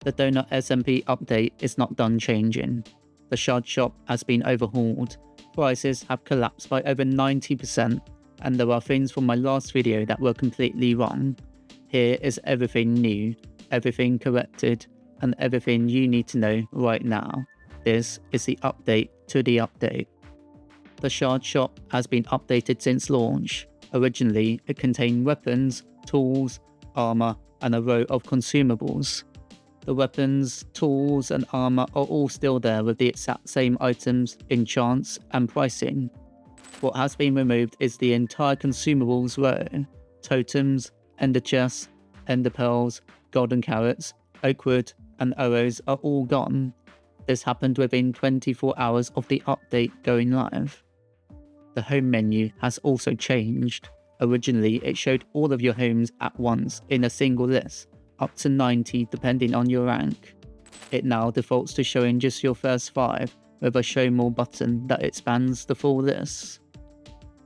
The Donut SMP update is not done changing. The Shard shop has been overhauled, prices have collapsed by over 90%, and there are things from my last video that were completely wrong. Here is everything new, everything corrected, and everything you need to know right now. This is the update to the update. The Shard shop has been updated since launch. Originally, it contained weapons, tools, armor, and a row of consumables. The weapons, tools, and armor are all still there with the exact same items, enchants, and pricing. What has been removed is the entire consumables row. Totems, ender chests, ender pearls, golden carrots, oakwood, and arrows are all gone. This happened within 24 hours of the update going live. The home menu has also changed. Originally, it showed all of your homes at once in a single list, up to 90 depending on your rank. It now defaults to showing just your first 5 with a show more button that expands the full list.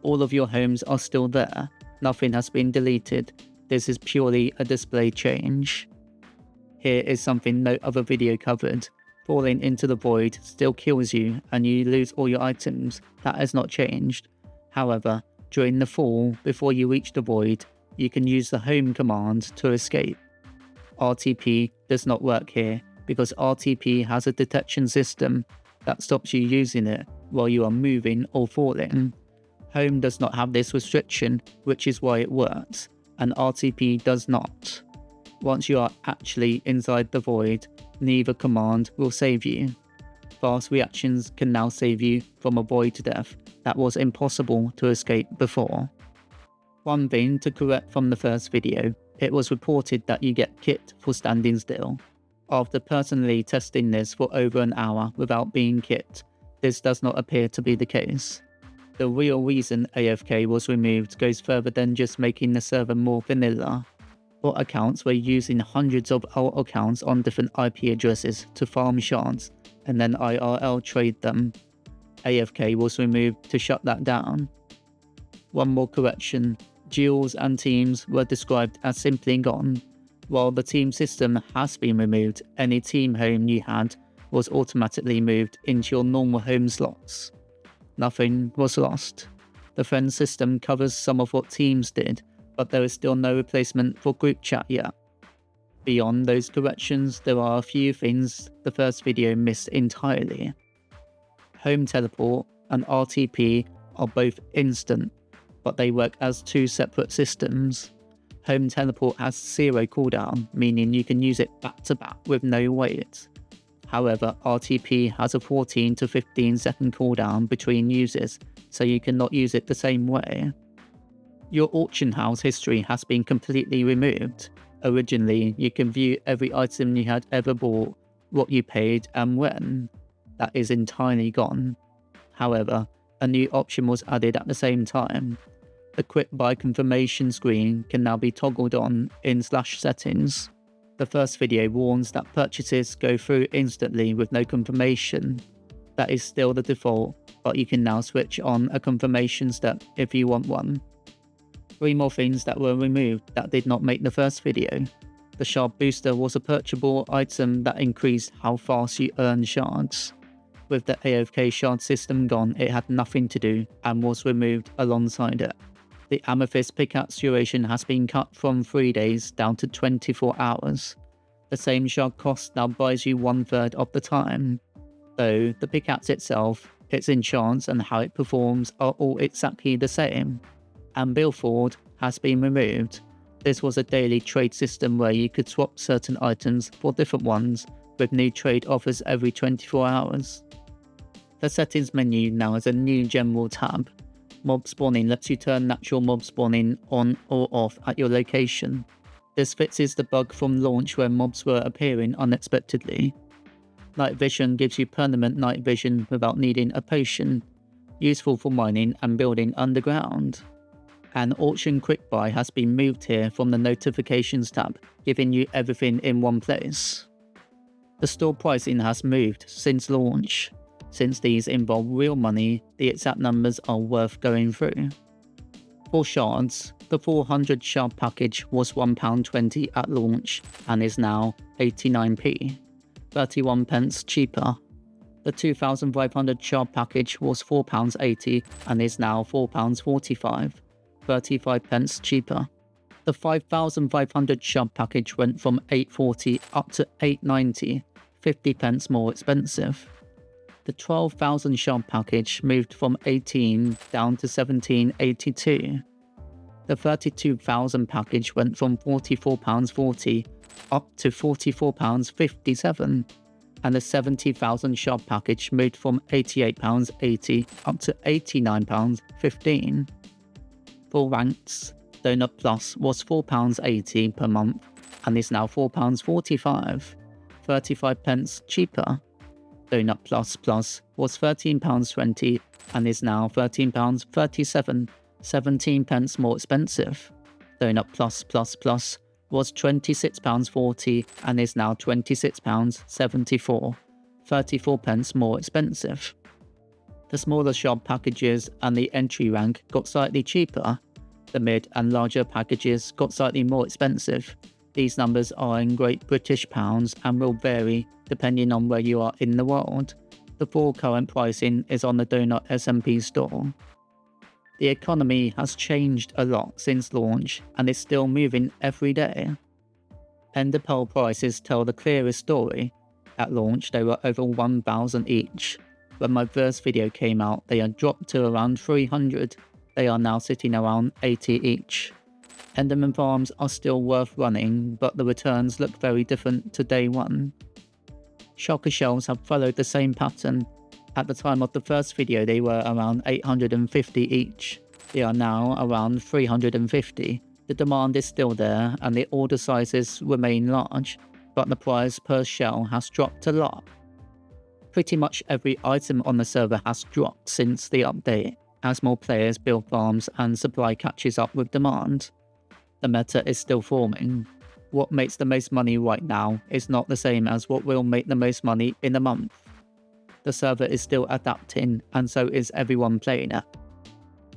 All of your homes are still there, nothing has been deleted, this is purely a display change. Here is something no other video covered. Falling into the void still kills you and you lose all your items, that has not changed. However, during the fall, before you reach the void, you can use the home command to escape. RTP does not work here because RTP has a detection system that stops you using it while you are moving or falling. Home does not have this restriction, which is why it works, and RTP does not. Once you are actually inside the void, neither command will save you. Fast reactions can now save you from a void death that was impossible to escape before. One thing to correct from the first video, it was reported that you get kit for standing still. After personally testing this for over an hour without being kit, this does not appear to be the case. The real reason AFK was removed goes further than just making the server more vanilla. Bot accounts were using hundreds of alt accounts on different IP addresses to farm shards and then IRL trade them. AFK was removed to shut that down. One more correction, duels and teams were described as simply gone. While the team system has been removed, any team home you had was automatically moved into your normal home slots. Nothing was lost. The friend system covers some of what teams did, but there is still no replacement for group chat yet. Beyond those corrections, there are a few things the first video missed entirely. Home teleport and RTP are both instant, but they work as 2 separate systems. Home teleport has 0 cooldown, meaning you can use it back to back with no wait. However, RTP has a 14 to 15 second cooldown between uses, so you cannot use it the same way. Your auction house history has been completely removed. Originally, you can view every item you had ever bought, what you paid and when. That is entirely gone. However, a new option was added at the same time. The quick buy confirmation screen can now be toggled on in /settings. The first video warns that purchases go through instantly with no confirmation. That is still the default, but you can now switch on a confirmation step if you want one. 3 more things that were removed that did not make the first video. The shard booster was a purchasable item that increased how fast you earn shards. With the AFK shard system gone, it had nothing to do and was removed alongside it. The amethyst pickaxe duration has been cut from 3 days down to 24 hours. The same shard cost now buys you 1/3 of the time. Though the pickaxe itself, its enchants and how it performs are all exactly the same. And Billford has been removed. This was a daily trade system where you could swap certain items for different ones, with new trade offers every 24 hours. The settings menu now has a new general tab. Mob spawning lets you turn natural mob spawning on or off at your location. This fixes the bug from launch where mobs were appearing unexpectedly. Night vision gives you permanent night vision without needing a potion, useful for mining and building underground. An auction quick buy has been moved here from the notifications tab, giving you everything in one place. The store pricing has moved since launch. Since these involve real money, the exact numbers are worth going through. For shards, the 400 shard package was £1.20 at launch and is now 89p, 31 pence cheaper. The 2500 shard package was £4.80 and is now £4.45, 35 pence cheaper. The 5500 shard package went from £8.40 up to £8.90, 50 pence more expensive. The 12,000 shard package moved from £18 down to £17.82. The 32,000 package went from £44.40 up to £44.57. And the 70,000 shard package moved from £88.80 up to £89.15. For ranks, Donut Plus was £4.80 per month and is now £4.45, 35 pence cheaper. Donut Plus Plus was £13.20 and is now £13.37, 17 pence more expensive. Donut Plus Plus Plus was £26.40 and is now £26.74, 34 pence more expensive. The smaller shard packages and the entry rank got slightly cheaper. The mid and larger packages got slightly more expensive. These numbers are in Great British pounds and will vary depending on where you are in the world. The full current pricing is on the Donut SMP store. The economy has changed a lot since launch and is still moving every day. Ender pearl prices tell the clearest story. At launch they were over 1,000 each. When my first video came out they had dropped to around 300. They are now sitting around 80 each. Enderman farms are still worth running, but the returns look very different to day one. Shulker shells have followed the same pattern. At the time of the first video they were around 850 each. They are now around 350. The demand is still there and the order sizes remain large, but the price per shell has dropped a lot. Pretty much every item on the server has dropped since the update, as more players build farms and supply catches up with demand. The meta is still forming. What makes the most money right now is not the same as what will make the most money in a month. The server is still adapting and so is everyone playing it.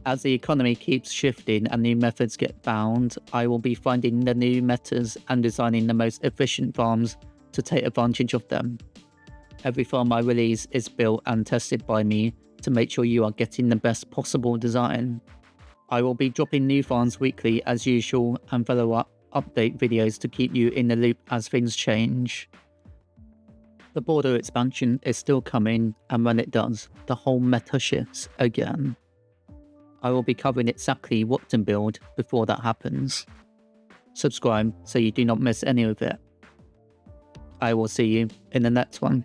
As the economy keeps shifting and new methods get found, I will be finding the new metas and designing the most efficient farms to take advantage of them. Every farm I release is built and tested by me to make sure you are getting the best possible design. I will be dropping new farms weekly as usual and follow-up update videos to keep you in the loop as things change. The border expansion is still coming, and when it does, the whole meta shifts again. I will be covering exactly what to build before that happens. Subscribe so you do not miss any of it. I will see you in the next one.